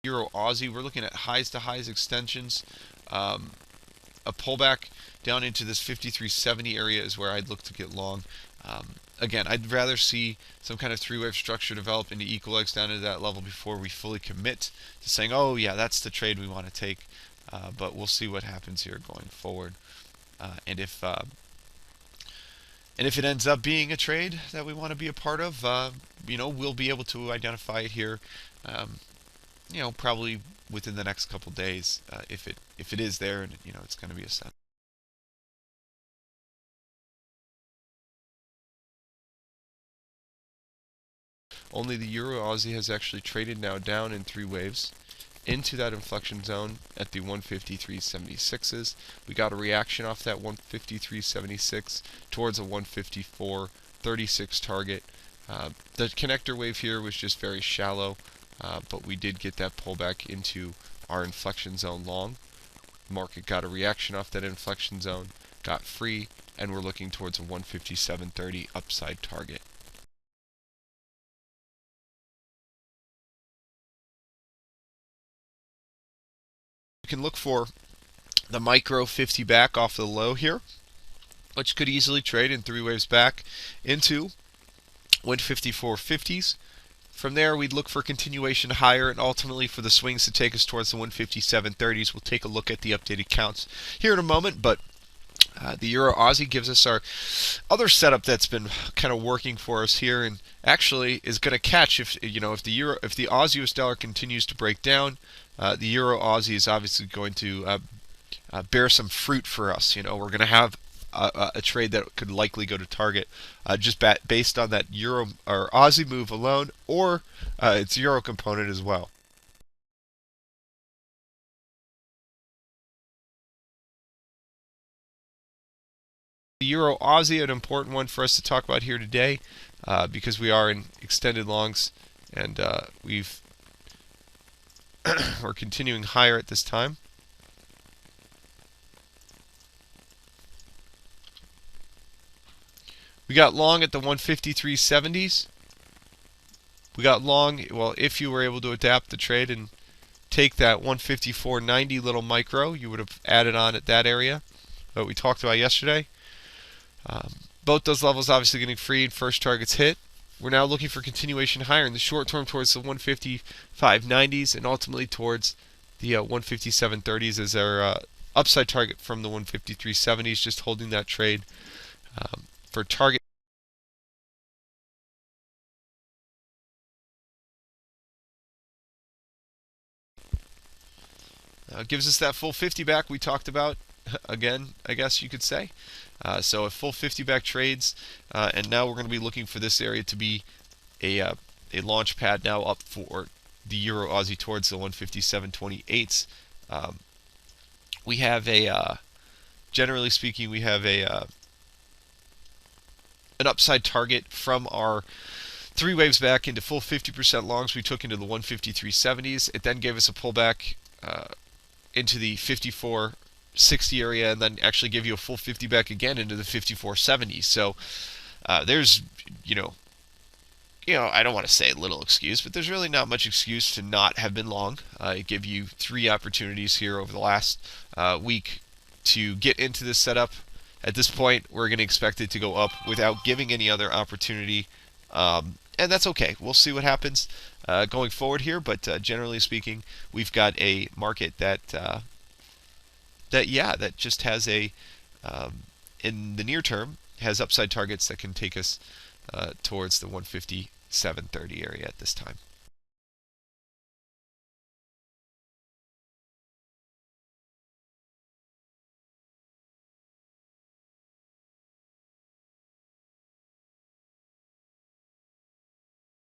Euro Aussie, we're looking at highs to highs extensions. A pullback down into this 5370 area is where I'd look to get long. Again, I'd rather see some kind of three-wave structure develop into equal legs down to that level before we fully commit to saying, oh yeah, that's the trade we want to take. But we'll see what happens here going forward. And if it ends up being a trade that we want to be a part of, we'll be able to identify it here. Probably within the next couple days, if it is there, and it's going to be a set. Only the Euro Aussie has actually traded now down in three waves into that inflection zone at the 153.76s. We got a reaction off that 153.76 towards a 154.36 target. The connector wave here was just very shallow. But we did get that pullback into our inflection zone long. Market got a reaction off that inflection zone, got free, and we're looking towards a 157.30 upside target. You can look for the micro 50 back off the low here, which could easily trade in three waves back into 154.50s. From there, we'd look for continuation higher and ultimately for the swings to take us towards the 157.30s. We'll take a look at the updated counts here in a moment, but the Euro Aussie gives us our other setup that's been kind of working for us here, and actually is going to catch if the Aussie US dollar continues to break down. The Euro Aussie is obviously going to bear some fruit for us. We're going to have a trade that could likely go to target just based on that Euro or Aussie move alone, or its Euro component as well. The Euro Aussie, an important one for us to talk about here today, because we are in extended longs, and we're continuing higher at this time. We got long at the 153.70s. We got long, well, if you were able to adapt the trade and take that 154.90 little micro, you would have added on at that area that we talked about yesterday. Both those levels obviously getting freed, first targets hit. We're now looking for continuation higher in the short term towards the 155.90s and ultimately towards the 157.30s as our upside target from the 153.70s, just holding that trade for target. Gives us that full 50 back we talked about again, I guess you could say. So a full 50 back trades, and now we're going to be looking for this area to be a launch pad now up for the Euro Aussie towards the 157.28s. We have generally speaking, we have an upside target from our three waves back into full 50% longs we took into the 153.70s. It then gave us a pullback into the 54.60 area, and then actually give you a full 50 back again into the 54.70s. So there's, I don't want to say a little excuse, but there's really not much excuse to not have been long. It gave you three opportunities here over the last week to get into this setup. At this point, we're going to expect it to go up without giving any other opportunity, and that's okay. We'll see what happens going forward here, but generally speaking, we've got a market that just has in the near term, has upside targets that can take us towards the 157.30 area at this time.